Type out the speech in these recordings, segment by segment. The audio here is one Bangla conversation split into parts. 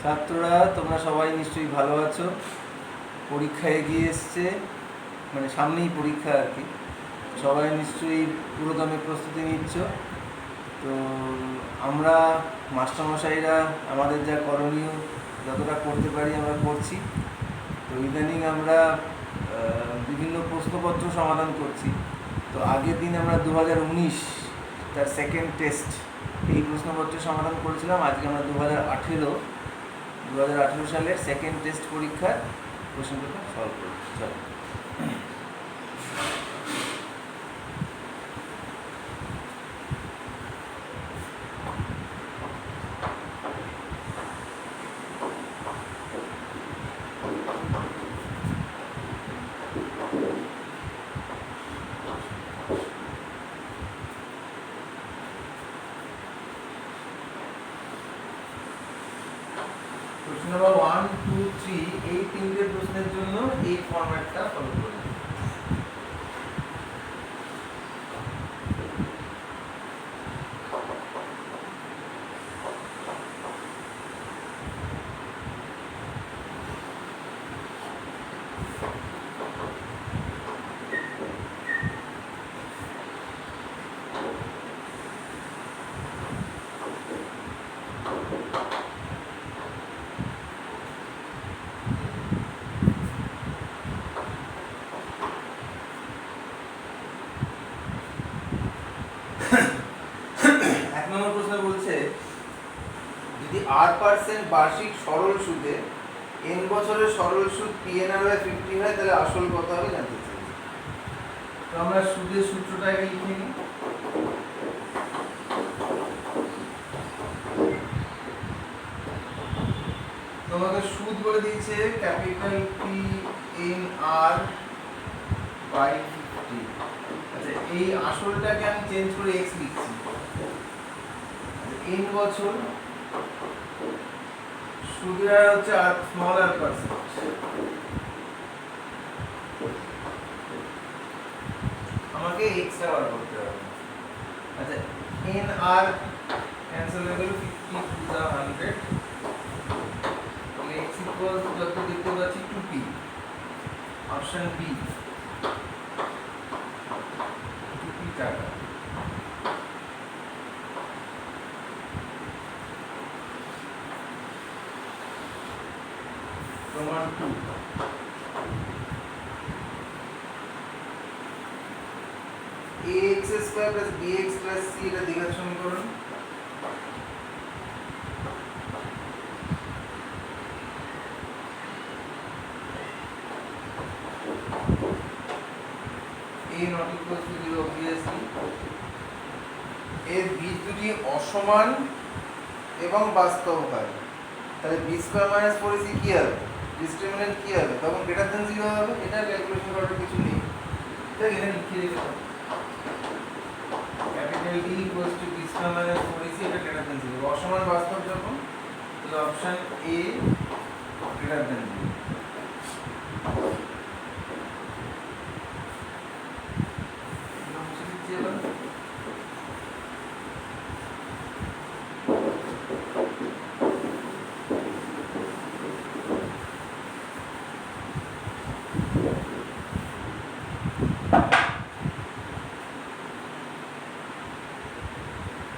ছাত্ররা তোমরা সবাই নিশ্চয়ই ভালো আছো। পরীক্ষা এগিয়ে এসছে, মানে সামনেই পরীক্ষা আর কি। সবাই নিশ্চয়ই পুরোদমে প্রস্তুতি নিচ্ছ। তো আমরা মাস্টারমশাইরা আমাদের যা করণীয় যতটা করতে পারি আমরা করছি। তো ইদানিং আমরা বিভিন্ন প্রশ্নপত্র সমাধান করছি। তো আগের দিন আমরা 2019 তার সেকেন্ড টেস্ট এই প্রশ্নপত্রের সমাধান করেছিলাম। আজকে আমরা 2018 সালের সেকেন্ড টেস্ট পরীক্ষার কোশ্চেন পেপার সলভ করব। চলো। প্রশ্ন নম্বর 1, 2, 3 এই তিনটে প্রশ্নের জন্য এই ফরম্যাটটা ফলো করবে। এক নম্বর প্রশ্ন বলছে, যদি r% বার্ষিক সরল সুদে n বছরের সরল সুদ PNR/50 হয় তাহলে আসল কত হবে জানতে চাই। তো আমরা সুদের সূত্রটা আগে লিখে নিই। তোমাকে সুদ বলে দিয়েছে ক্যাপিটাল PNR/50। আচ্ছা, এই আসলটাকে আমি চেঞ্জ করে x লিখছি। n বছর সুদের হার হচ্ছে স্মল r%। আমাকে x টা বার করতে হবে। আচ্ছা, n r ক্যান্সেল হয়ে গেল, 50 to the 100, তাহলে x ইকুয়াল টু কত দেখতে পাচ্ছি 2p। অপশন বি 2p টাকা। প্রমাণ 2, ax² + bx + c এটা দ্বিঘাত সমীকরণ। a not equal to 0 obviously। এর বীজ দুটি অসমান এবং বাস্তব হয়, তাহলে b² - 4ac কি হবে, ডিসক্রিমিন্যান্ট কি হবে, তখন গ্রেটার দ্যান 0 হবে। এটা ক্যালকুলেশন করার কিছু নেই, এটা এখানে লিখে দিতে হবে। ক্যাপিটাল D = b² - 4ac, এটা গ্রেটার দ্যান 0। অসমান বাস্তব যখন, তাহলে অপশন a গ্রেটার দ্যান 0।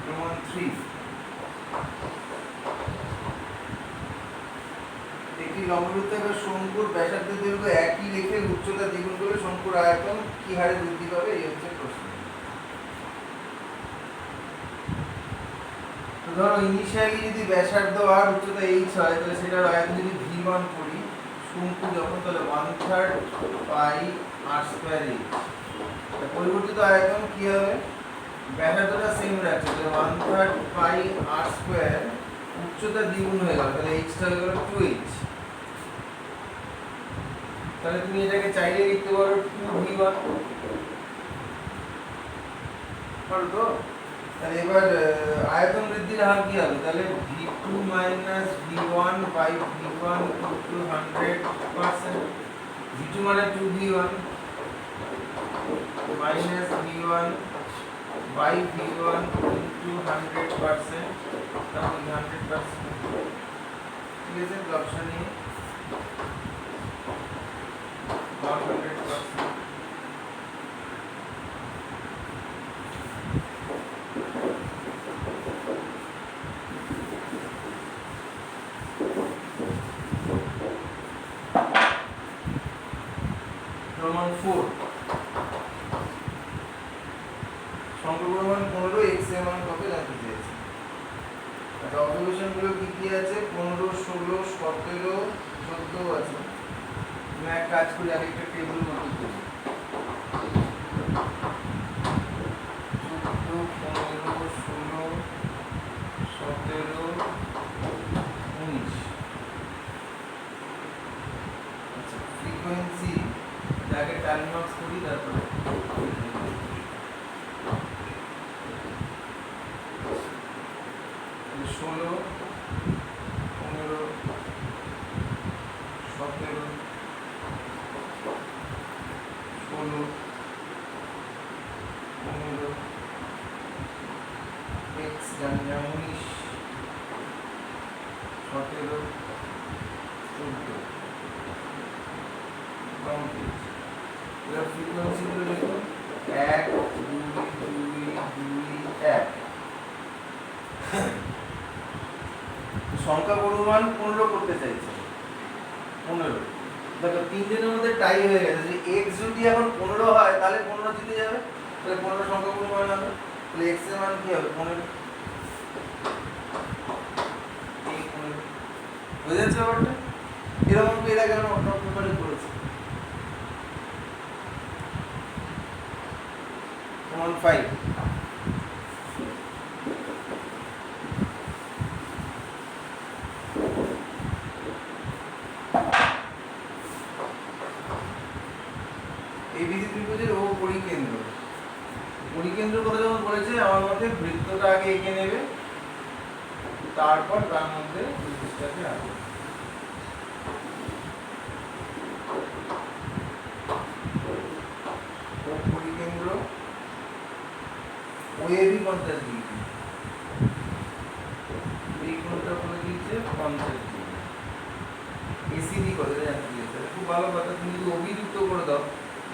প্রমাণ 3, একটি লম্ববৃত্তাকার শঙ্কুর ব্যাসার্ধ দৈর্ঘ্য একই রেখে উচ্চতা দ্বিগুণ করলে শঙ্কুর আয়তন কি হারে বৃদ্ধি পাবে, এই হচ্ছে প্রশ্ন। তো ধরো ইনিশিয়ালি যদি ব্যাসার্ধ আর উচ্চতা h হয়, তাহলে সেটার আয়তন যদি v1 করি, শঙ্কু যখন, তাহলে 1/3 পাই r²h। পরিবর্তিত আয়তন কি হবে, ব্যাসার্ধটা সেম রাখছে, তাহলে 1/3 পাই r², উচ্চতা দ্বিগুণ হয়ে গেল, তাহলে h টা হয়ে গেল 2h। তাহলে তুমি এটাকে চাইলে লিখতে পারো 2v1, পারো তো? তাহলে এবার আয়তন বৃদ্ধির হার কি হবে, তাহলে v2 - v1 by v1 = 100%। v2 মানে 2v1 minus v1 by v1 into 100%, তাহলে 100%। ঠিক আছে, অপশন এ 100%। প্রমাণ 4, সংখ্যা প্রমাণ 15, x এর মান কত জানতে চেয়েছে। আচ্ছা, অবজেকশন গুলো কি কি আছে? 15, 16, 17, 14 আছে। আমি এক কাজ করি, আগে একটা টেবিল মতো করি। 14, 15, 16, 17, 19। আচ্ছা, ফ্রিকোয়েন্সি আগে টাইম মার্কস করি, তারপরে 16, 15, 17, 16, 15, x জানি না, 19, 17, 14 কমপ্লিট। এবার ফ্রিকোয়েন্সি গুলো দেখুন, 1, 2, 2, 2, 1। সংখ্যা গুণমান 15 করতে চাইছে। 15 দেখো, তিনজনের মধ্যে টাই হয়ে গেছে। যদি x যদি এখন 15 হয় তাহলে 15 জিতে যাবে, তাহলে 15 সংখ্যা গুণমান হবে। তাহলে x এর মান কি হবে? 15। এই 15 বুঝে যাচ্ছে ব্যাপারটা? এরকম কি এর আগে আমরা অন্য পেপারে করেছি। প্রমাণ 5, এবিসি ত্রিভুজের ও পরিকেন্দ্র। পরিকেন্দ্র কথা যখন বলেছে, আমার মতে বৃত্তটা আগে এঁকে নেবে, তারপর তার মধ্যে ত্রিভুজটাকে আঁকবে। ও পরিকেন্দ্র, ও এবি 50 ডিগ্রি, এই কোণটা বলে দিয়েছে 50 ডিগ্রি। এসিডি কত জানতে দিয়েছে, খুব ভালো কথা। তুমি যদি ওবি যুক্ত করে দাও,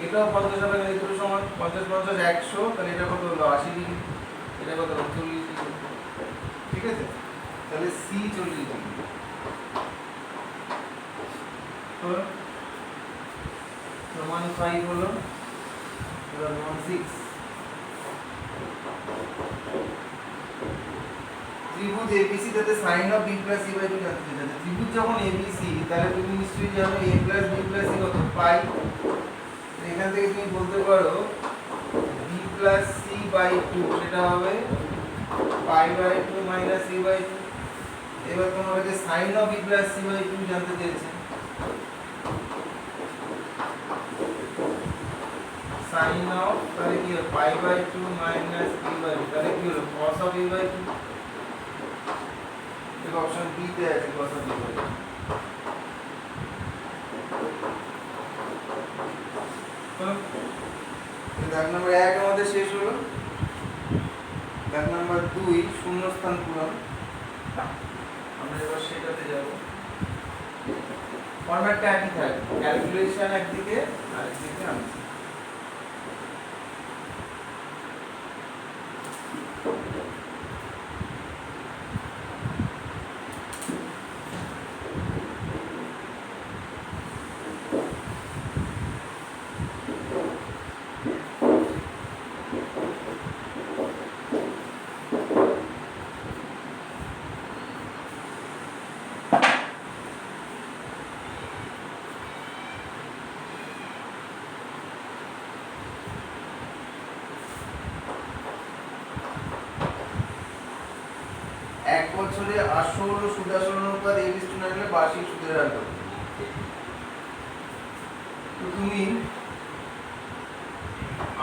এটাও 50 হবে না, এই সমান 50, 50, 100, তাহলে এটা কত হলো? 80 ডিগ্রি। এটা কত হলো? 40 ডিগ্রি। ঠিক আছে, তাহলে সি 40 ডিগ্রি। তো প্রমাণ 5 হলো। এবার প্রমাণ 6, ত্রিভুজ এবিসি তাতে sin of b plus c by 2 জানতে চাইছে। ত্রিভুজ যখন এবিসি, তাহলে তুমি নিশ্চয়ই জানো a plus b plus c কত? পাই। এখান থেকে তুমি বলতে পারো b প্লাস c বাই 2 সেটা হবে pi by 2 minus c by 2। এবার তোমার কাছে sin of b plus c by 2 জানতে চেয়েছে। sin অফ, তাহলে কি হবে? Pi by 2 minus b by 2, তাহলে কি হলো? cos of a by 2। দেখো অপশন বি তে আছে cos অফ a বাই 2। দাগ নাম্বার 1 আমাদের শেষ হলো। দাগ নাম্বার 2 শূন্যস্থান পূরণ। আমরা এবার সেটাতে যাব। ফরম্যাটটা একই থাকবে, ক্যালকুলেশন একদিকে আর একদিকে আনসার। এক বছরে আসল ও সুদাসল অনুপাত a:9 হলে বার্ষিক সুদের হার কত? তো তুমি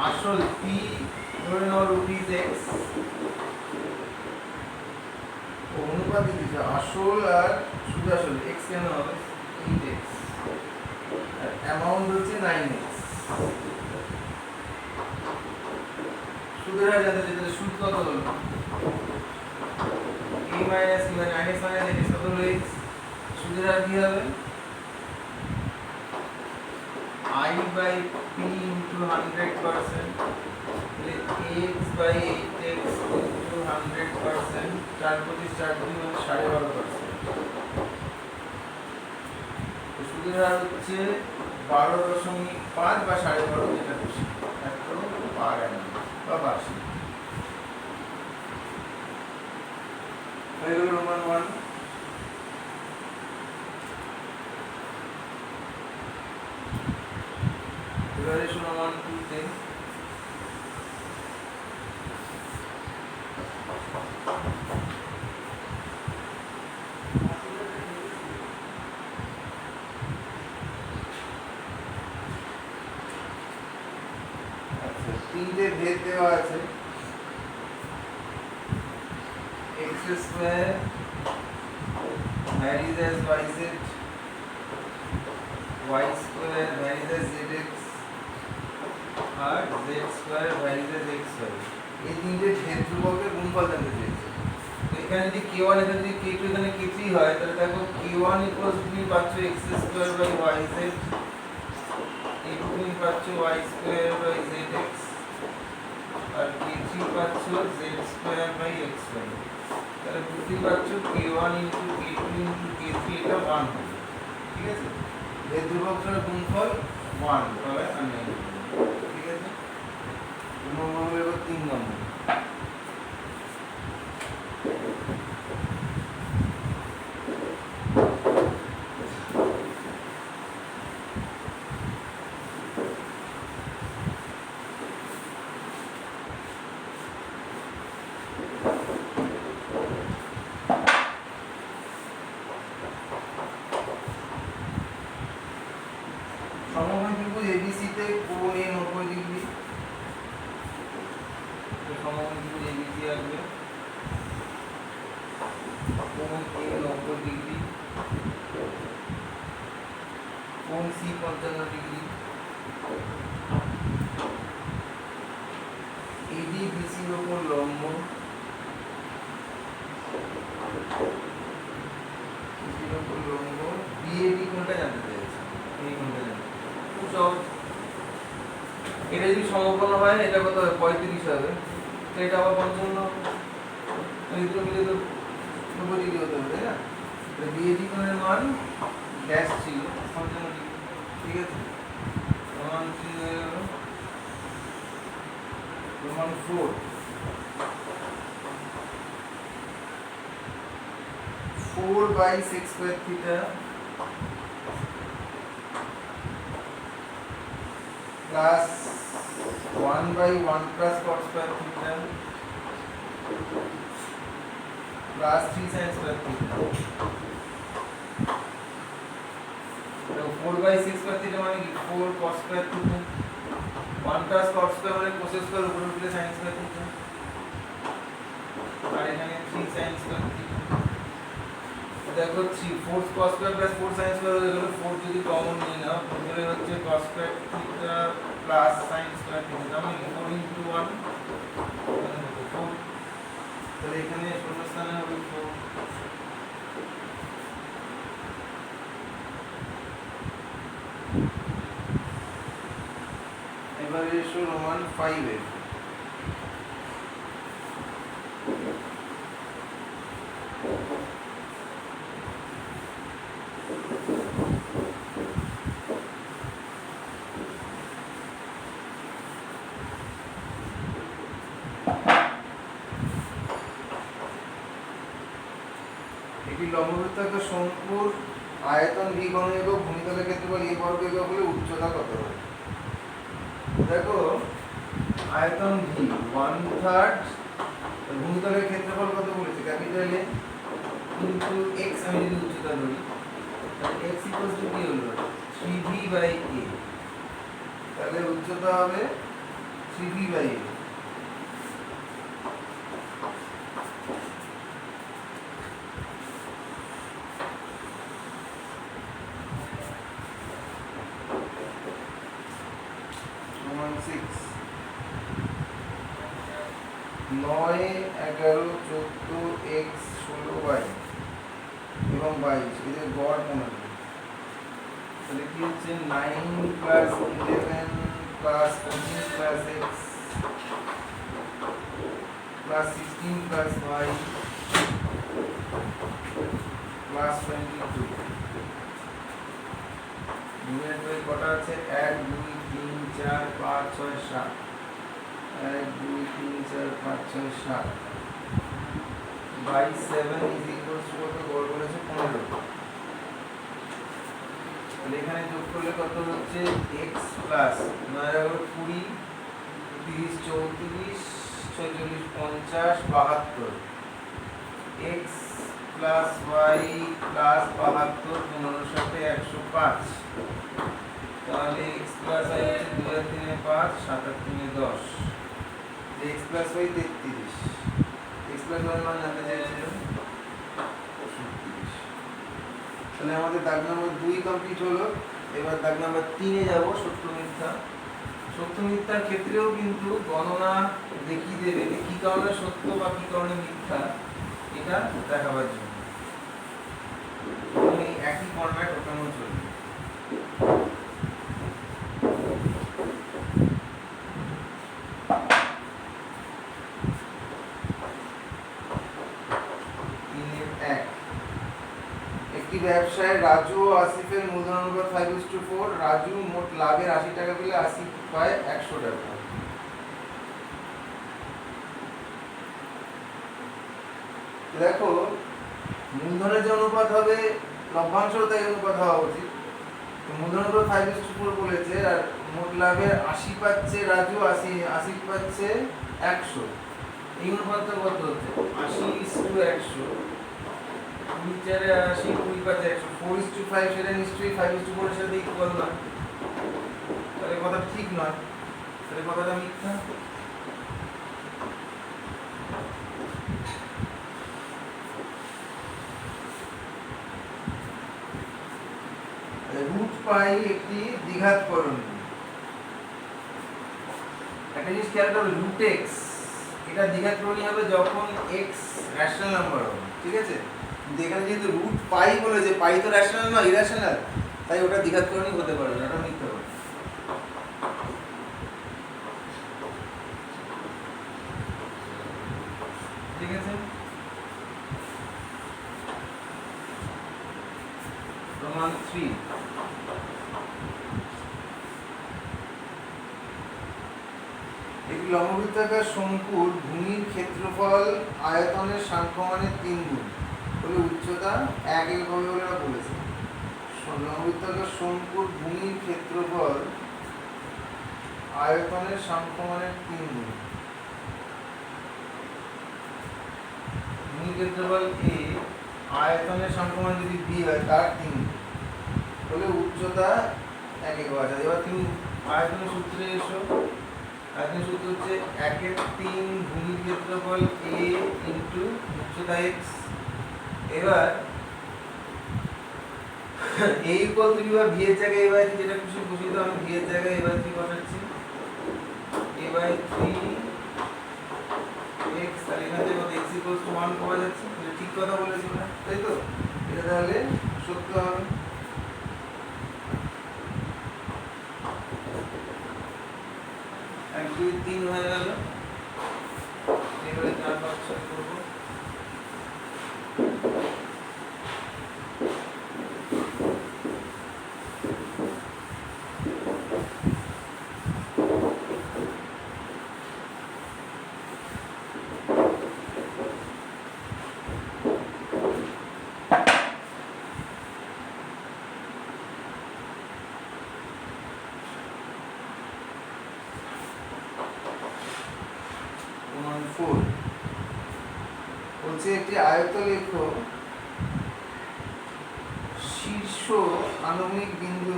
আসল p ধরে নাও ₹x, অনুপাত দিতে আসল আর সুদাসল x কেন হবে? 8x, আর অ্যামাউন্ট হচ্ছে 9x। সুদের হার জানতে চাইলে সুদ কত হলো? a minus b, 9x minus x কত হলো? x। সুদের হার কি হবে I by P into 100%, তাহলে x by 8x into 100%, 4/4 মানে 12.5%। তো সুদের হার হচ্ছে 12.5 বা 12.5 যেটা খুশি, একটু পার অ্যানাম বা বার্ষিক। হয়ে গেল রোমান 1। এবারে রোমান 2 তে তিনটে ভেদ দেওয়া আছে, x square varies as yz, y square varies as zx আর z square varies as xy। এই তিনটে ভেদ ধ্রুবকের গুণফল জানতে চেয়েছে। তো এখানে যদি k1 এখানে যদি k2 এখানে k3 হয়, তাহলে দেখো k1 তুমি পাচ্ছ x square by yz, k2 তুমি পাচ্ছ y স্কয়ার বাই zx আর k3 পাচ্ছ z স্কয়ার বাই xy। তাহলে বুঝতেই পারছো k1 into k2 into k3 এটা 1 হবে। ঠিক আছে, এই ধ্রুবকটার গুণফল 1 হবে আননোন। ঠিক আছে, 2 নম্বর হলো এবার 3 নম্বর। সমকোণ ত্রিভুজ ABC তে কোণ A 90 ডিগ্রি, তো সমকোণ ত্রিভুজ ABC আসবে, কোণ A 90 ডিগ্রি, কোণ C 55 ডিগ্রি, AD BC এর উপর লম্ব, BC এর উপর লম্ব, BAD কোণটা জানতে চাইছে, এই কোণটা জানতে। খুব সহজ, এটা যদি সমকোণ হয় এটা কত হবে 35 হবে, তো এটা আবার 55 হবে, এই দুটো মিলে তো 90 ডিগ্রি হতে হবে, তাই না? তো বিএডি কোণের মান ড্যাশ ছিল 55 ডিগ্রি। ঠিক আছে, প্রমাণ কি হয়ে গেল? প্রমাণ 4 by sec square theta plus 1 by 1 plus cos square theta plus 3 sin square theta। तो 4 by 6 square theta মানে কি 4 cos square theta, 1 plus cos square মানে cos square উপরে উঠলে sin square theta, আর এখানে 3 sin square theta। দেখো 3 4 cos square plus 4 sin square হয়ে গেল, 4 যদি কমন নিই না তাহলে হচ্ছে cos square theta plus sin square theta, তাহলে 4 into 1 4, তাহলে এখানে শূন্যস্থানে হবে 4। এবারে এসো রোমান 5 এর। একটি লম্ববৃত্তাকার শঙ্কুর আয়তন v ঘন একক, ভূমিতলের ক্ষেত্রফল a বর্গ একক হলে উচ্চতা কত হবে? দেখো আয়তন v 1/3, ভূমিতলের ক্ষেত্রফল কত বলেছে ক্যাপিটাল A ইনটু x, আমি যদি উচ্চতা ধরি তাহলে x ইকুয়ালস টু কি হলো 3v বাই a, তাহলে উচ্চতা হবে 3v বাই a। সমান 6 9 11 14 x 16 y, এবং 22, এদের গড় 15। তাহলে কি হচ্ছে 9 plus 11 plus 14 plus x plus 16 plus y plus 22। দুইয়ের দুই কটা আছে? 1 2 3 4 5 6 7। 1 2 3 4 5 6 7 by 7 is equals to কত? গড় করেছে 15। তাহলে এখানে যোগ করলে কত হচ্ছে? x প্লাস 9 এর 20 30 34 46 50 72 x প্লাস y প্লাস 72 15 সাথে 105। তাহলে x প্লাস y হচ্ছে 2 আর 3 এ 5 7 আর 3 এ 10। x plus y 33। x plus y মান জানতে চাইছিলাম 37। তাহলে আমাদের দাগ নম্বর 2 কমপ্লিট হলো। এবার দাগ নম্বর 3 এ যাব, সত্য মিথ্যা। সত্য মিথ্যার ক্ষেত্রেও কিন্তু গণনা দেখিয়ে দেবে যে কি কারণে সত্য বা কি কারণে মিথ্যা, এটা দেখাবার জন্য এই একই ফরম্যাট ওখানেও চলবে। একটি ব্যবসায় রাজু ও আসিফের মূলধন অনুপাত 5:4। রাজু মোট লাভের 80 টাকা পেলে আসিফ পায় 100 টাকা। দেখো, মূলধনের যে অনুপাত হবে লভ্যাংশের তাই অনুপাত হওয়া উচিত। তো মূলধন অনুপাত 5:4 বলেছে, আর মোট লাভের 80 পাচ্ছে রাজু, আসিফ পাচ্ছে 100। এই অনুপাতটা কত হচ্ছে? 80:100। 2 4 80, 2 5 100, 4:5। সেটা নিশ্চয়ই 5:4 এর সাথে ইকুয়াল না। তাহলে কথা ঠিক নয়, তাহলে কথাটা মিথ্যা। রুট পাই একটি দ্বিঘাতকরণ। একটা জিনিস খেয়াল করবে, রুট এক্স এটা দ্বিঘাতকরণী হবে যখন এক্স রেশনাল নাম্বার হবে, ঠিক আছে? কিন্তু এখানে যেহেতু রুট পাই বলেছে, পাই তো রেশনাল নয়, ইরেশনাল, তাই ওটা দ্বিঘাতকরণী হতে পারে না, ওটা মিথ্যা হবে। ঠিক আছে? প্রমাণ 3। একটি লম্ববৃত্তাকার শঙ্কুর ভূমির ক্ষেত্রফল আয়তনের সাংখ্যমানের 3 গুণ বলে উচ্চতা 1 একক হবে বলে আমরা বলেছি। লম্ববৃত্তাকার শঙ্কুর ভূমির ক্ষেত্রফল আয়তনের সাংখ্যমানের 3 গুণ। ভূমির ক্ষেত্রফল a, আয়তনের সাংখ্যমান যদি b হয় তার 3 গুণ বলে উচ্চতা 1 একক আছে। এবার তুমি আয়তনের সূত্রে এসো। আয়তনের সূত্র হচ্ছে 1/3 ভূমির ক্ষেত্রফল a ইনটু উচ্চতা x। এবার a ইকুয়াল টু b এর জায়গায় a/3, যেটা খুশি খুশি, তো আমি b এর জায়গায় a/3 বসাচ্ছি। a/3 x, তাহলে এখান থেকে x ইকুয়াল টু 1 পাওয়া যাচ্ছে। তাহলে ঠিক কথা বলেছি না, তাই তো? এটা তাহলে সত্য হবে। এক 2 3 হয়ে গেল। এবারে 4 5 6 করবো। বলছে একটি আয়তলেখ শীর্ষ আনুভূমিক বিন্দু,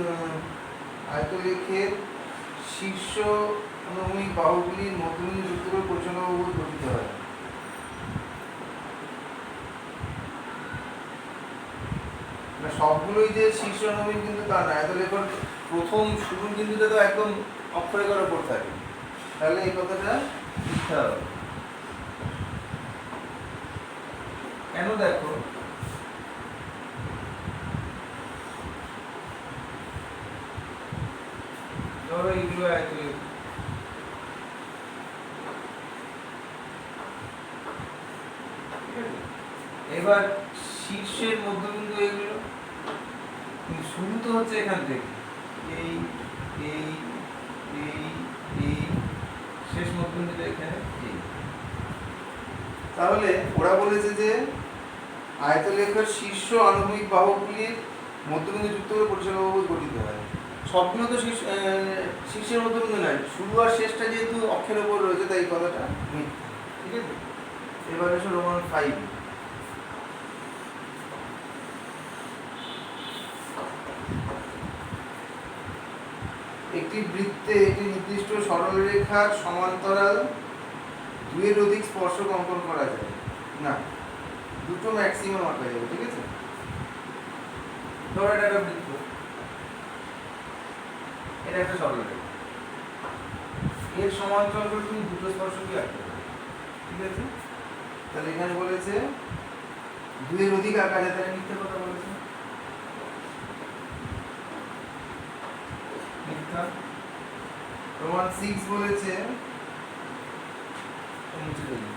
আয়তলেখের শীর্ষ আনুভূমিক বাহুগুলির মধ্যবিন্দু যুক্ত করে পরিচালনা বহুভুজ গঠিত হয়। সবগুলোই যে শীর্ষ আনুভূমিক বিন্দু তা না, আয়তলেখের প্রথম শুরুর বিন্দুটা তো একদম অক্ষরেখার উপর থাকে, তাহলে এই কথাটা মিথ্যা হবে। কেন? দেখো, ধরো এইগুলো আয়তলেখ। এবার শীর্ষের মধ্যবিন্দু এগুলো, শুরু তো হচ্ছে এখান থেকে, এই এই এই এই শেষ মধ্যবিন্দুটা এখানে এই। তাহলে ওরা বলেছে যে আয়তলেখের শীর্ষ আনুভূমিক বাহুগুলির মধ্যবিন্দু যুক্ত করে পরিসীমা বাহু গঠিত হয়। সবগুলো তো শীর্ষের মধ্যবিন্দু নয়, শুরু আর শেষটা যেহেতু অক্ষের উপর রয়েছে তাই এই কথাটা মিথ্যা। ঠিক আছে, এবার এসো রোমান 5। একটি বৃত্তে একটি নির্দিষ্ট সরলরেখার সমান্তরাল দুইয়ের অধিক স্পর্শক অঙ্কন করা যায় না, দুটো ম্যাক্সিমাম আঁকা যাবে। ঠিক আছে, ধরো এটা একটা বৃত্ত, এটা একটা সরলরেখা, এর সমান্তরাল করে তুমি দুটো স্পর্শকই আঁকতে পারো। ঠিক আছে, তাহলে এখানে বলেছে দুইয়ের অধিক আঁকা যায়, তাহলে মিথ্যা কথা বলেছে, মিথ্যা। রোমান 6 বলেছে মুছে দিই।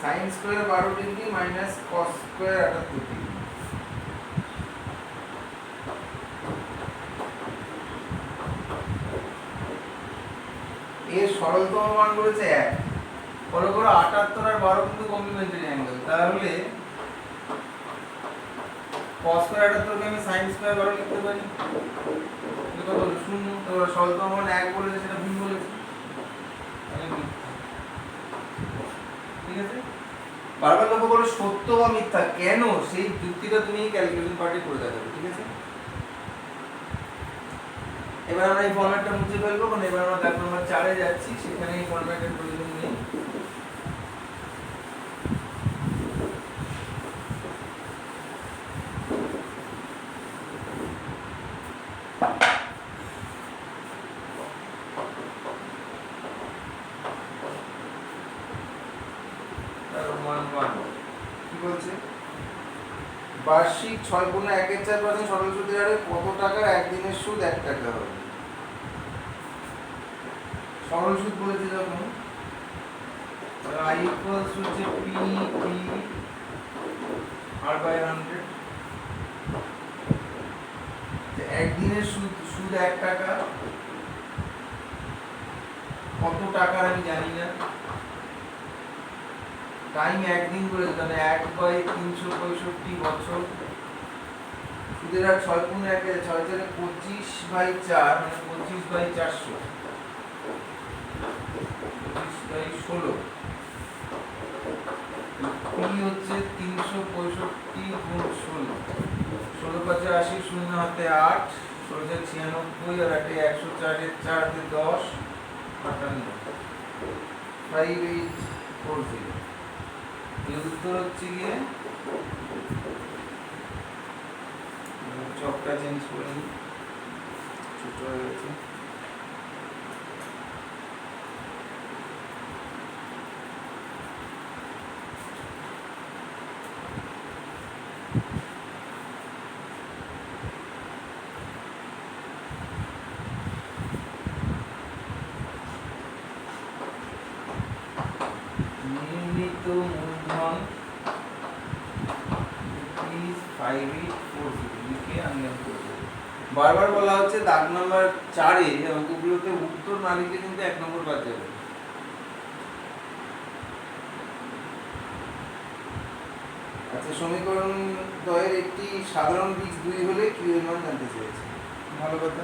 Sine square 12 degree minus cos square 78 degree. এর সরলতম মান বলেছে 1। ফলো করো 78 আর 12 কিন্তু কমপ্লিমেন্টারি অ্যাঙ্গেল, তাহলে cos স্কয়ার 78 কে আমি sin স্কয়ার 12 লিখতে পারি। এটা কত হলো 0। তো সরলতম মান 1 বলেছে, সেটা ভুল বলেছে। ঠিক আছে, বারবার লক্ষ্য করো সত্য বা মিথ্যা কেন, সেই যুক্তিটা তুমি ক্যালকুলেশন পার্টে করে দেখাবে। ঠিক আছে, এবার আমরা এই ফরম্যাটটা মুছে ফেলবো, কারণ এবার আমরা দাগ নম্বর 4 এ যাচ্ছি, সেখানে এই ফরম্যাটের প্রয়োজন নেই। কি বলছে, বার্ষিক 6.1 সরল সুদের হারে কত টাকার একদিনের সুদ 1 টাকা হবে? সরল সুদ বলেছে যখন i ইকুয়ালস হচ্ছে p r বাই 100, একদিনের সুদ 1 টাকা, কত টাকার আমি জানি না, টাইম একদিন করে, তাহলে 1/365 বছর, সুদের হার 6.1 6 × 25/4 মানে 25/400, 25/16, পি হচ্ছে 365 গুণ 16, 16 × 80, 0 হাতে 8, 16 × 96 আর 8 104 এর 4 হাতে 10, 58, 5840। এর উত্তর হচ্ছে গিয়ে, চকটা চেঞ্জ করে নিই, ছোট হয়ে গেছে। নির্ণীত মূলধন 5840 লিখে আমি করব। বারবার বলা হচ্ছে দাগ নাম্বার 4 এ অঙ্কগুলোতে উত্তর না লিখলে কিন্তু 1 নম্বর বাদ যাবে। আচ্ছা, সমীকরণ দ্বয়ের একটি সাধারণ বীজ 2 হলে q এর মান জানতে চেয়েছে। ভালো কথা,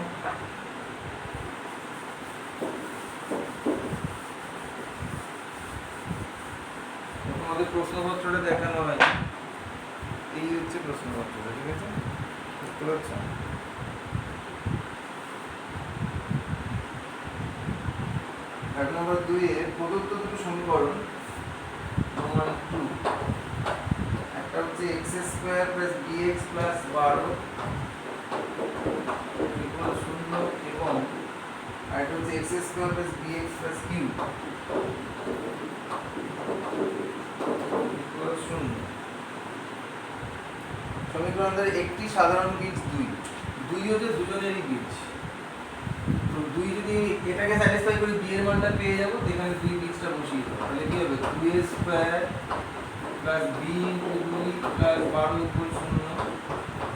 আমাদের প্রশ্নপত্রটা দেখানো হয়, এই হচ্ছে প্রশ্নপত্রটা। ঠিক আছে, বুঝতে পারছো? এক নম্বর 2 এর প্রদত্ত দুটো সমীকরণ প্রমাণ 2, একটা হচ্ছে x² + bx + 12 ইকুয়াল 0 এবং আরেকটা হচ্ছে x² + bx + q ইকুয়াল 0। সমীকরণের একটি সাধারণ বীজ 2, 2 হচ্ছে দুজনেরই বীজ। তো 2 যদি এটাকে স্যাটিসফাই করি b এর মানটা পেয়ে যাব, যেখানে 2 বীজটা বসিয়ে দেবো, তাহলে কি হবে 2a² + b * 2 + 12 = 0।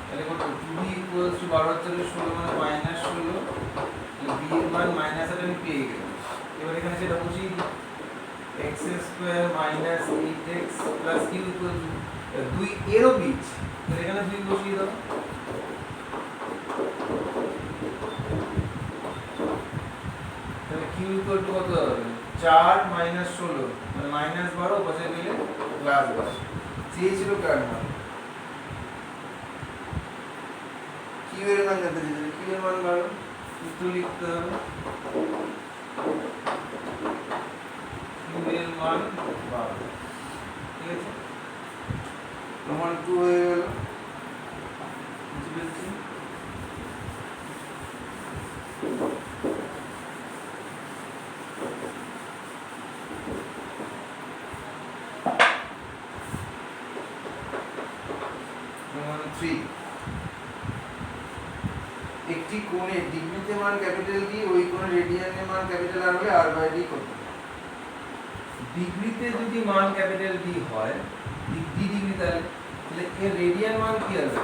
তাহলে কত 2b = 12 * 16 মানে -16, b এর মান -8 আমি পেয়ে গেলাম। এবার এখানে সেটা বসিয়ে দিই, x² - 8x + q = 2 এরও বীজ, তাহলে এখানে 2 বসিয়ে দাও। তাহলে q কত হবে 4 - 16 মানে -12, বসে দিলে +12। চেয়েছিল কার মান, q এর মান জানতে চেয়েছিল, q এর মান 12, উত্তর লিখতে হবে q এর মান 12। ঠিক আছে, প্রমাণ 2 হয়ে গেল। বুঝতে পেরেছি? প্রমাণ 3, একটি কোণের ডিগ্রিতে মান D, ওই কোণের রেডিয়ানে মান R হলে R/D কত? ডিগ্রিতে যদি মান D হয়, D ডিগ্রি, তাহলে এর রেডিয়ান মান কি হবে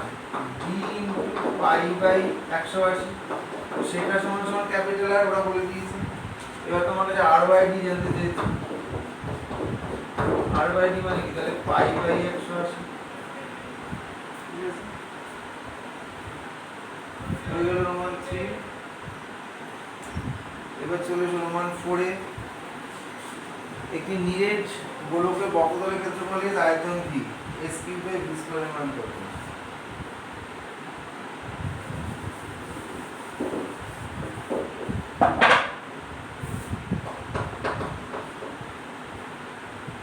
d × π/180, সেটা সমান সমান R ওরা বলে দিয়েছে। এবার তোমার কাছে R/D জানতে চাইছে, R/D মানে কি, তাহলে π/180। ঠিক আছে, হয়ে গেল প্রমাণ 3। এবার চলে এসো প্রমাণ 4 এ, একটি নিরেট গোলকের বক্রতলের ক্ষেত্রফল এর আয়তন v, s³ / v² এর মান কত?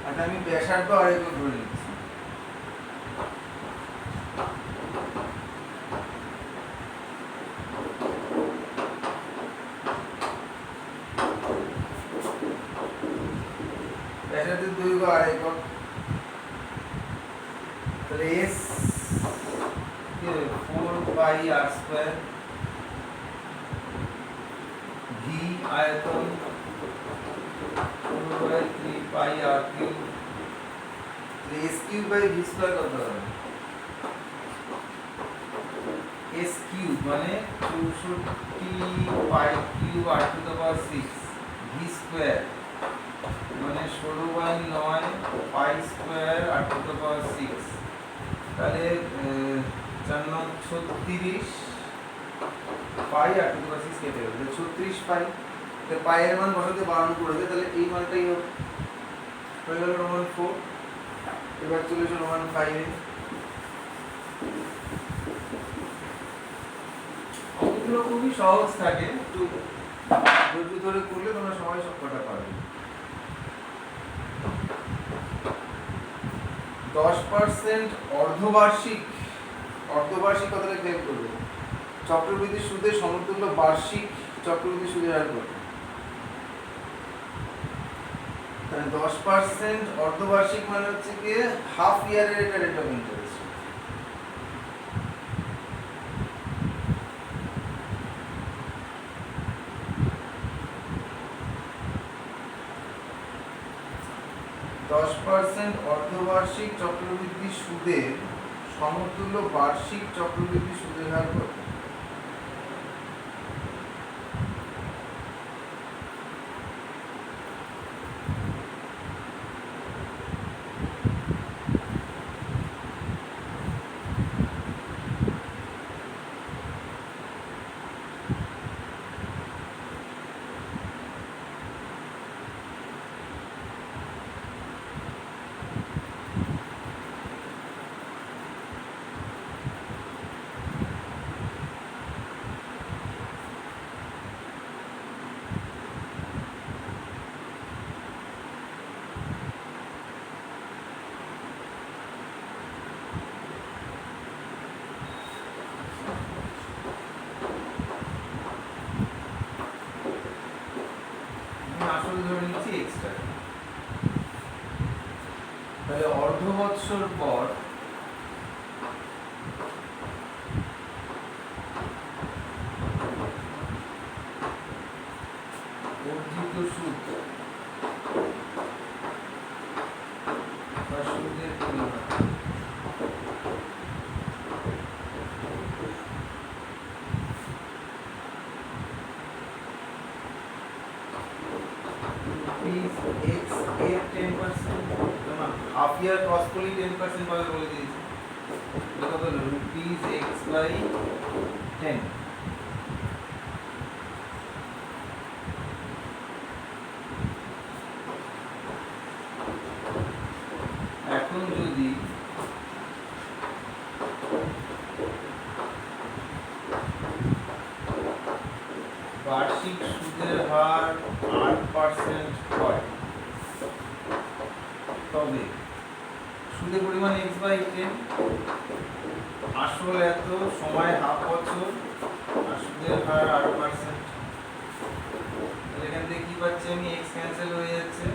আচ্ছা, আমি ব্যাসার্ধ আরেকবার ধরে নিচ্ছি। ব্যাসার্ধের দৈর্ঘ্য আর একক, তাহলে s 4πr², v আয়তন 4/3πr3, s³ / v² কত হবে? s³ মানে 64π³ r⁶, v² মানে 16/9π² r⁶। তাহলে 4×9 = 36 পাই r⁶ কেটে গেল, 36 পাই। তাহলে পাই এর মান বসাতে বারণ করেছে, তাহলে এই মানটাই হবে। হয়ে গেল প্রমাণ 4। এবার চলে এসো প্রমাণ 5 এ। অঙ্কগুলো খুবই সহজ থাকে, একটু ধৈর্য ধরে করলে তোমরা সবাই সবকটা পারবে। 10% অর্ধবার্ষিক কথাটা বের করবে, চক্রবৃদ্ধি সুদের সমতুল্য বার্ষিক চক্রবৃদ্ধি সুদের হার কত? তাহলে 10% অর্ধবার্ষিক মানে হচ্ছে কি হাফ ইয়ারের এটা রেট অফ ইন্টারেস্ট। অর্ধবার্ষিক চক্রবৃদ্ধি সুদের সমতুল্য বার্ষিক চক্রবৃদ্ধি সুদের হার কত? তাহলে অর্ধবৎসর পর অর্জিত সুদ বা সুদের পরিমাণ x এর 10%, না হাফ ইয়ার ক্রস করলেই 10% পাবে বলে দিয়েছি। এটা কত হলো রুপিস x বাই 10। এখন যদি বার্ষিক সুদের হার 8% হয়, তবে সুদের পরিমাণ x বাই 10, আসল এত, সময় হাফ বছর, আর সুদের হার 8%। এখান থেকে কি পাচ্ছি আমি, x ক্যান্সেল হয়ে যাচ্ছে,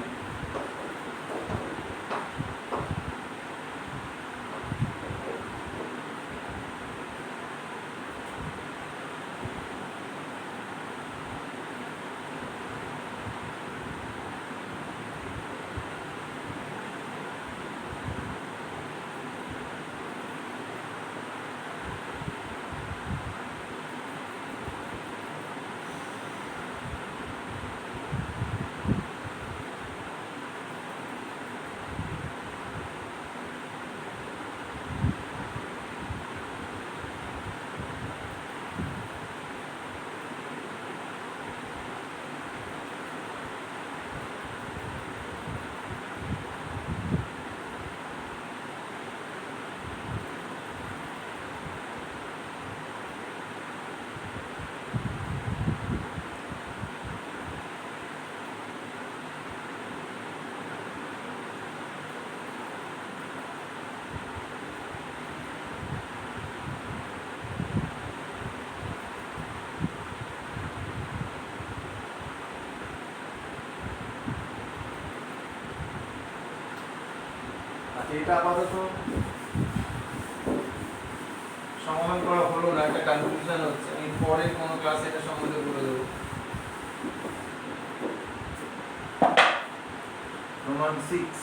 এটা আপাতত সমাধান করা হলো না, একটা কনফিউশন হচ্ছে, আমি পরের কোনো ক্লাসে এটা সম্বন্ধে বলে দেবো। প্রমাণ 6,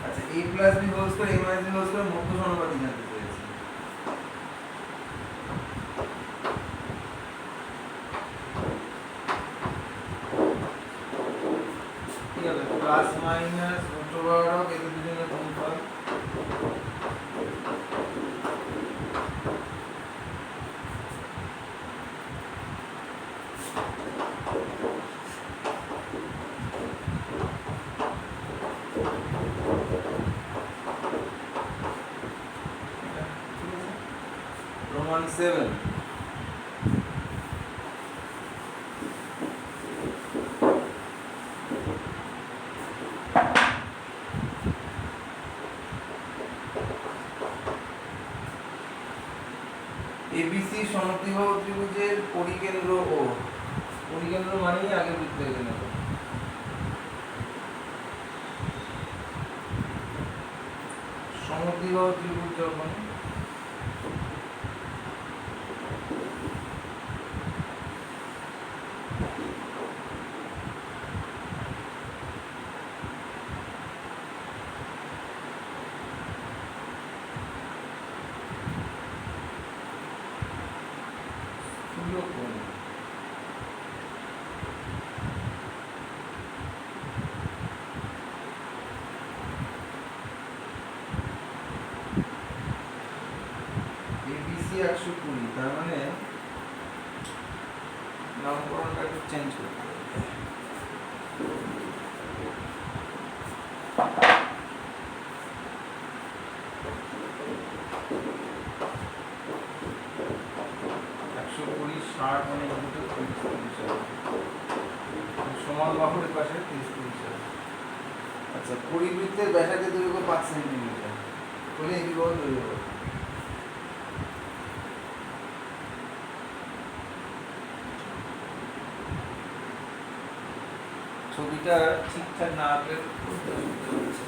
আচ্ছা a plus b whole square a minus b whole square মধ্য সমানুপাতিক জানতে চেয়েছি। ঠিক আছে, plus minus root over of এদের দুজনের গুণফল, প্রমাণ 7, এবিসি সমদ্বিবাহু ত্রিভুজের পরিকেন্দ্র ও, পরিকেন্দ্র মানেই আগে বৃত্ত এঁকে নেব, সমদ্বিবাহু ত্রিভুজ যখন এবিসি 120, তার মানে নামকরণটা একটু চেঞ্জ করতে হবে। সমান বাহুর পাশে 30 হবে। আচ্ছা, পরিবৃত্তের ব্যাসার্ধের দৈর্ঘ্য 5 সেন্টিমিটার হলে এই বিবাহ তৈরি হবে। ছবিটা ঠিকঠাক না আঁকলে বুঝতে হচ্ছে।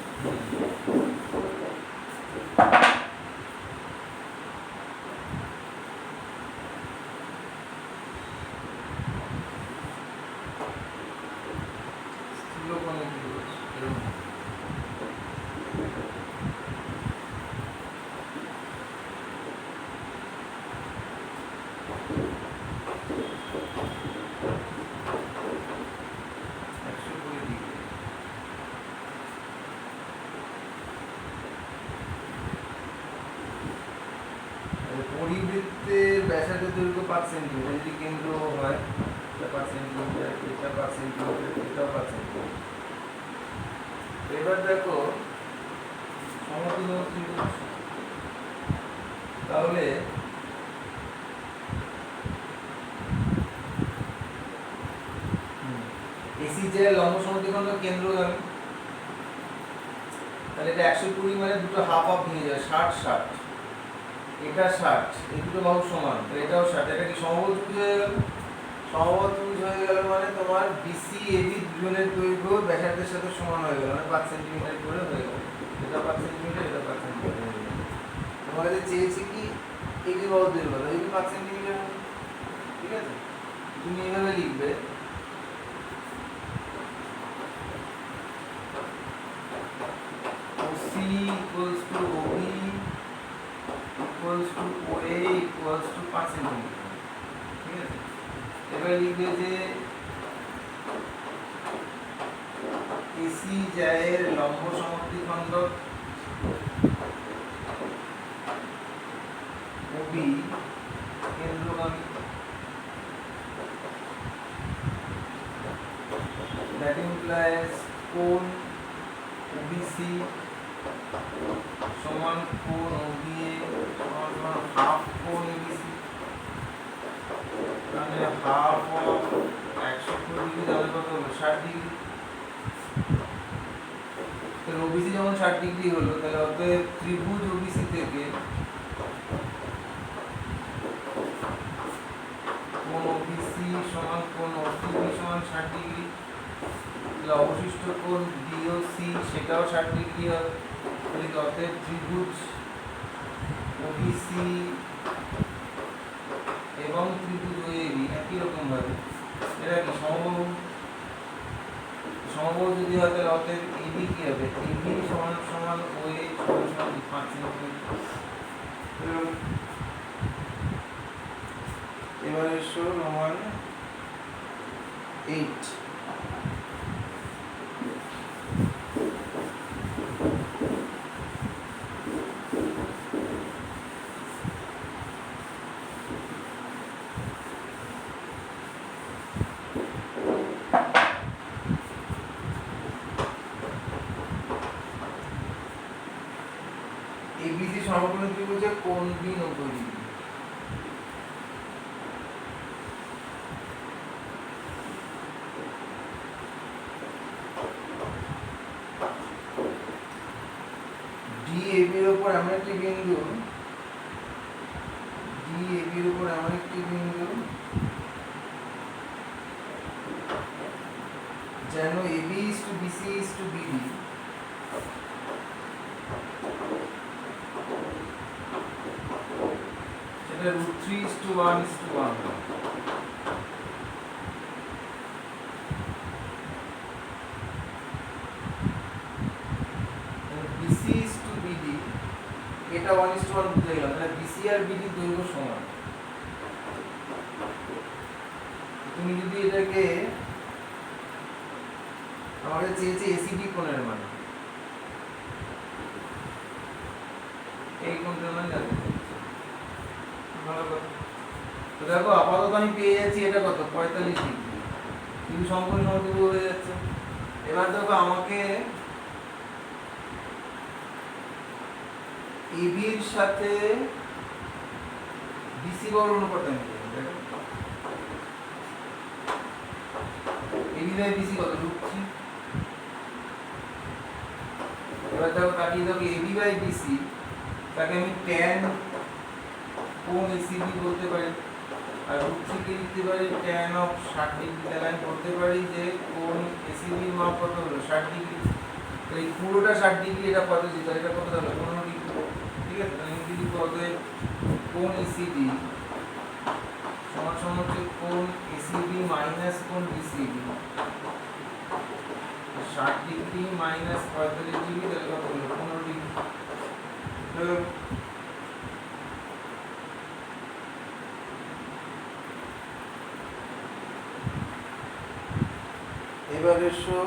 পরিবৃত্তের ব্যাসার্ধের দৈর্ঘ্য 5 সেন্টিমিটার, যদি কেন্দ্র হয় এটা 5 সেন্টিমিটার, এটা 5 সেন্টিমিটার, এটাও 5 সেন্টিমিটার। এবার দেখো সমতুল্য ত্রিভুজ, তাহলে এসি যে লম্ব সমদ্বিখণ্ড কেন্দ্রগামী, তাহলে এটা 120 মানে দুটো হাফ হাফ ভেঙে যাবে, 60 60, এটা 60, এই দুটো বাহু সমান, তো এটাও 60। এটা কি সমবাহু ত্রিভুজ হয়ে গেল? সমবাহু ত্রিভুজ হয়ে গেল মানে তোমার বিসি এবি দুজনের দৈর্ঘ্য ব্যাসার্ধের সাথে সমান হয়ে গেল, মানে 5 সেন্টিমিটার করে হয়ে গেল। এটা 5 সেন্টিমিটার, এটা 5 সেন্টিমিটার হয়ে গেল। তোমাকে চেয়েছি কি এবি বাহু দৈর্ঘ্য, এবি 5 সেন্টিমিটার, ঠিক আছে? তুমি এইভাবে লিখবে OC equals to OB equals to OA equals to 5 centimetre, ঠিক আছে? এবার লিখবে যে এসি জায়ের লম্ব সমদ্বিখণ্ড OB কেন্দ্রগামী, that implies কোণ OBC সমান কোণ OBA সমান সমান হাফ কোণ ABC, মানে হাফ অফ 120 ডিগ্রি তাহলে কত হলো? 60 ডিগ্রি। তাহলে ওবিসি যখন 60 ডিগ্রি হলো, তাহলে অতএব ত্রিভুজ ওবিসি থেকে কোণ ওবিসি সমান কোণ ওসিবি সমান 60 ডিগ্রি, তাহলে অবশিষ্ট কোণ ডিওসি সেটাও 60 ডিগ্রি হবে। তাহলে অতএব ত্রিভুজ ওবিসি এবং ত্রিভুজ ওএবি একই রকম ভাবে এরা কি সমবাহু? সমবাহু যদি হয় তাহলে অতএব এবি কি হবে? এবি সমান সমান ওএ সমান সমান 5 সেন্টিমিটার। এবারে এসো রোমান 8। এবিসি সমকোণ ত্রিভুজের কোণ বি 90 ডিগ্রি। ডি এবির উপর এমন একটি বিন্দু, ডি এবির উপর এমন একটি বিন্দু যেন AB is to BC is to BD, সেটা √3:1:1। বিসি ইজ টু বিডি, এটা 1:1 বুঝে গেলাম, তাহলে বিসি আর বিডি দৈর্ঘ্য সমান। তুমি যদি এটাকে আমাদের চেয়েছে এসিডি কোণের মান, এই কোণটার মান জানতে চাইছে, ভালো কথা। তো দেখো আপাতত আমি পেয়ে যাচ্ছি এটা কত? 45 ডিগ্রি, কিন্তু সম্পূর্ণ সমতুল্য হয়ে যাচ্ছে। এবার দেখো আমাকে এবি এর সাথে বিসি বাহুর অনুপাত নিতে হবে। দেখো এবি বাই বিসি কত? √3। এবার দেখো কাটিয়ে দেখো এবি বাই বিসি, তাকে আমি tan কোণ এসিবি বলতে পারি। আর রুট থ্রিকে লিখতে পারি ট্যান অফ 60 ডিগ্রি। তাহলে আমি বলতে পারি যে কোণ এসিবির মাপ কত হলো 60 ডিগ্রি। তো এই পুরোটা 60 ডিগ্রি, এটা কত ছিল, এটা কত হলো 15 ডিগ্রি। ঠিক আছে, তাহলে যদি কত কোণ এসিবি সমান সমান হচ্ছে কোণ এসিবি মাইনাস কোণ বিসিবি, 60 ডিগ্রি মাইনাস 45 ডিগ্রি, তাহলে কত হলো 15 ডিগ্রি। এবার এসো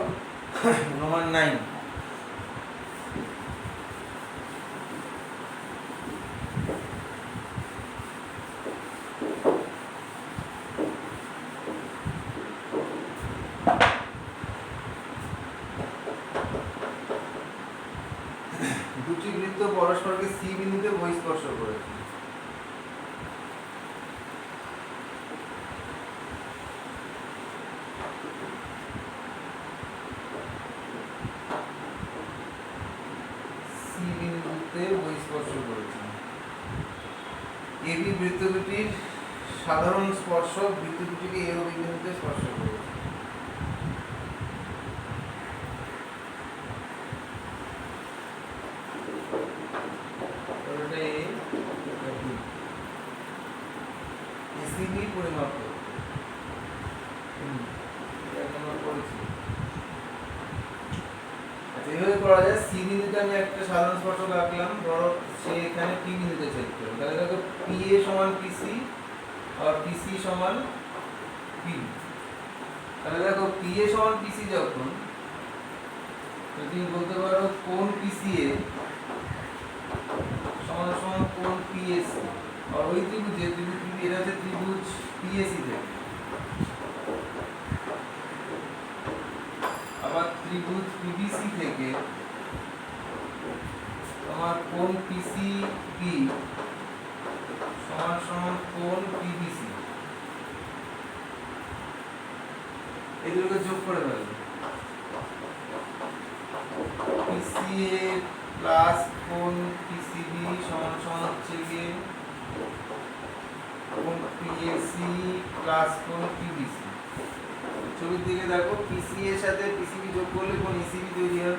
রোমান 9। দুটি বৃত্ত পরস্পরকে সি বিন্দুতে বহিঃস্পর্শ করেছে। সি বিন্দুতে বহিঃস্পর্শ করেছে। এবি বৃত্ত দুটির সাধারণ স্পর্শক বৃত্ত দুটিকে এ ও বি বিন্দুতে স্পর্শ করেছে। এসিবি পরিমাপ করতে এইভাবে করা যায়। সি বিন্দুতে আমি একটা সাধারণ স্পর্শক আঁকলাম, ধরো সে এখানে পি বিন্দুতে ছেদ করবে, তাহলে দেখো পি এ সমান পিসি আর পিসি সমান পি। তাহলে দেখো পি এ সমান পিসি যখন, তুমি বলতে পারো কোণ পিসি এ সমান সমান কোণ পিএসি। আর ওই ত্রিভুজে এটা হচ্ছে ত্রিভুজ পিএসি থেকে, আবার ত্রিভুজ পিবিসি থেকে তোমার কোণ পিসিবি সমান সমান কোণ পিবিসি। এই দুটোকে যোগ করে ফেলবে, পিসিএ প্লাস কোণ পিসিবি সমান সমান হচ্ছে গিয়ে কোণ পিএসি প্লাস কোণ পিবিসি। ছবির দিকে দেখো, পিসি এর সাথে পিসিবি যোগ করলে কোণ ইসিবি তৈরি হয়।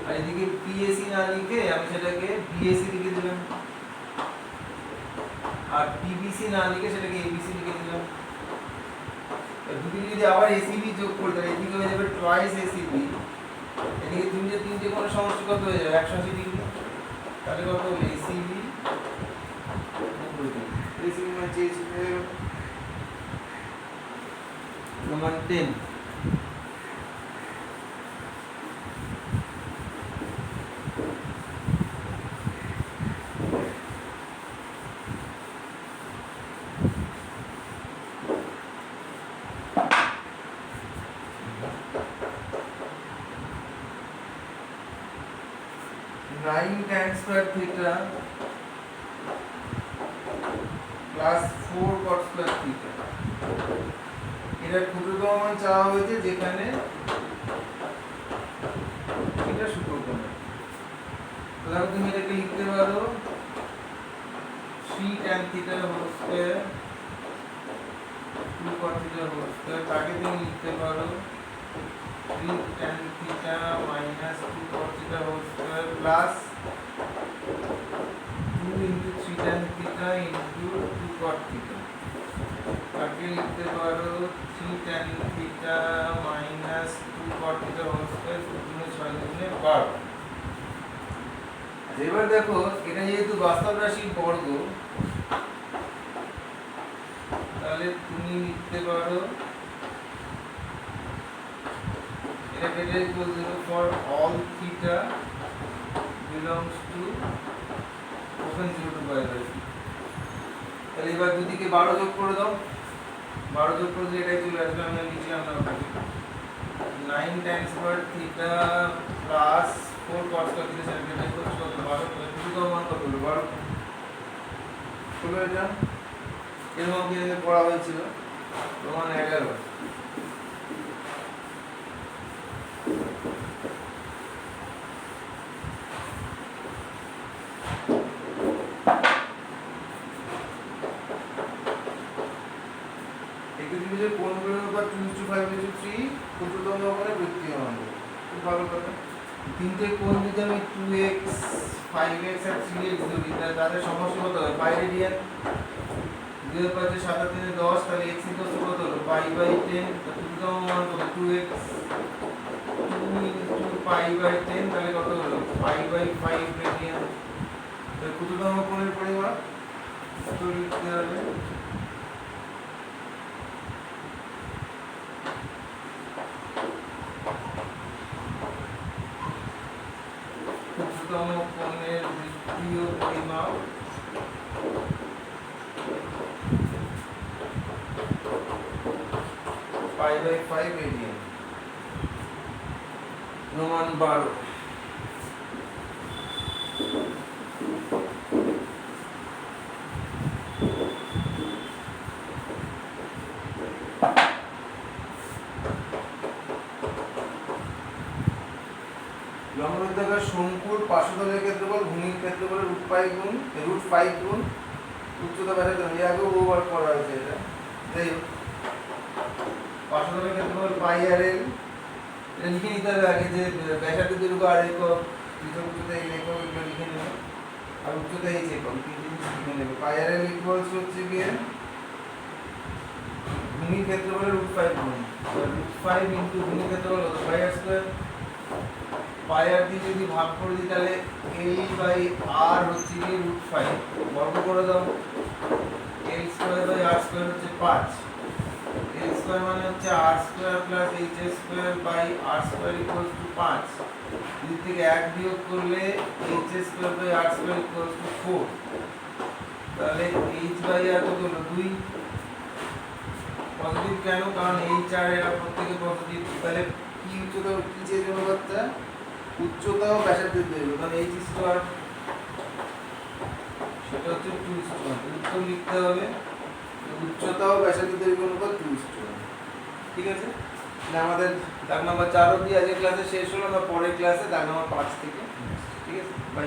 আর এদিকে পিএসি না লিখে আমি সেটাকে বিএসি লিখে দিলাম, আর পিবিসি না লিখে সেটাকে এবিসি লিখে দিলাম। দুটি যদি আবার এসিবি যোগ করতে হয়, এদিকে হয়ে যাবে টুয়াইস এসিবি, এদিকে তিনটে কোণের সমষ্টি কত হয়ে যাবে 180 ডিগ্রি। তাহলে কত হলো এসিবি এসিবি মানে চেঞ্জ হয়ে গেল Roman 10। Nine tan square theta plus 4 cot square theta। এটা ক্ষুদ্রতম মান চাওয়া হয়েছে যেখানে এটা সূত্রকোণ। তাহলে তুমি এটাকে লিখতে পারো 3 tan theta whole square 2 cot theta whole square। তাকে তুমি লিখতে পারো 3 tan theta minus 2 cot theta whole square plus 2 into 3 tan theta into 2 cot theta। তাকে লিখতে পারো 3 tan theta minus 2 cot theta whole square 6×6=12। এবার দেখো এটা যেহেতু বাস্তব রাশির বর্গ, তাহলে তুমি লিখতে পারো এটা equal 0 for all theta belongs to open 0 to pi by 2। তাহলে এবার দুদিকে 12 যোগ করে দাও, 12 যোগ করে দিলে এটাই চলে আসবে। আমরা লিখলাম না, 9 tan square theta plus 4 cos square theta সেটা কত 12 দুটো মান কত হলো 12 হলো। এটা এরকম কি পড়া হয়েছিল রোমান 11। ভালো কথা। তিনটে কোণ যদি আমি 2x 5x আর 3x ধরি তাহলে তাদের সমষ্টি কত হবে? পাই রেডিয়ান। 2 এর 5 7 3 10, তাহলে x ইকুয়াল টু কত হলো? Pi by 10। তো ক্ষুদ্রতম মান কত? 2x 2 ইনটু পাই বাই 10, তাহলে কত হলো? Pi by 5 radian. তো ক্ষুদ্রতম কোণের পরিমাপ কত লিখতে হবে? ক্ষুদ্রতম কোণের বৃত্তীয় পরিমাপ পাই বাই 5 রেডিয়ান। অনুমান 12। লম্ববৃত্তাকার শঙ্কুর পার্শ্বতলের ক্ষেত্রফল ভূমির ক্ষেত্রফলের √5 গুণ উচ্চতা ব্যাসার্ধ। এর আগেও বহুবার করা হয়েছে এটা। যাই হোক, পার্শ্বতলের ক্ষেত্রফল পাই আর এল, এটা লিখে নিতে হবে আগে যে ব্যাসার্ধ দৈর্ঘ্য আর একক, পৃথক উচ্চতা এই একক, এগুলো লিখে নেবে। আর উচ্চতা এই একক, তিন জিনিস লিখে নেবে। পাই আর এল ইকুয়ালস হচ্ছে গিয়ে ভূমির ক্ষেত্রফলের √5 গুণ √5 ইনটু ভূমির ক্ষেত্রফল কত? পাই আর স্কয়ার। পাই আর দিয়ে যদি ভাগ করে দিই তাহলে এল বাই আর হচ্ছে গিয়ে √5, বর্গ করে দাও। L square by R square হচ্ছে 5। এল স্কয়ার মানে হচ্ছে R square plus H square by R square equals to 5। দুই থেকে 1 বিয়োগ করলে H square by R square equals to 4। তাহলে এইচ বাই আর কত হলো? 2। পজিটিভ কেন? কারণ এইচ আর এরা প্রত্যেকে পজিটিভ। তাহলে কি উচ্চতা কি চেয়ে জন্য বাচ্চা? উচ্চতা ও ব্যাসার্ধের দৈর্ঘ্য, কারণ এইচ স্কয়ার সেটা হচ্ছে 2:1। উত্তর লিখতে হবে উচ্চতা ও ব্যাসার্ধের দৈর্ঘ্য অনুপাত 2:1। ঠিক আছে, তাহলে আমাদের দাগ নাম্বার 4 অবধি আজকের ক্লাসে শেষ হলো। আমরা পরের ক্লাসে দাগ নাম্বার 5 থেকে। ঠিক আছে, বাই।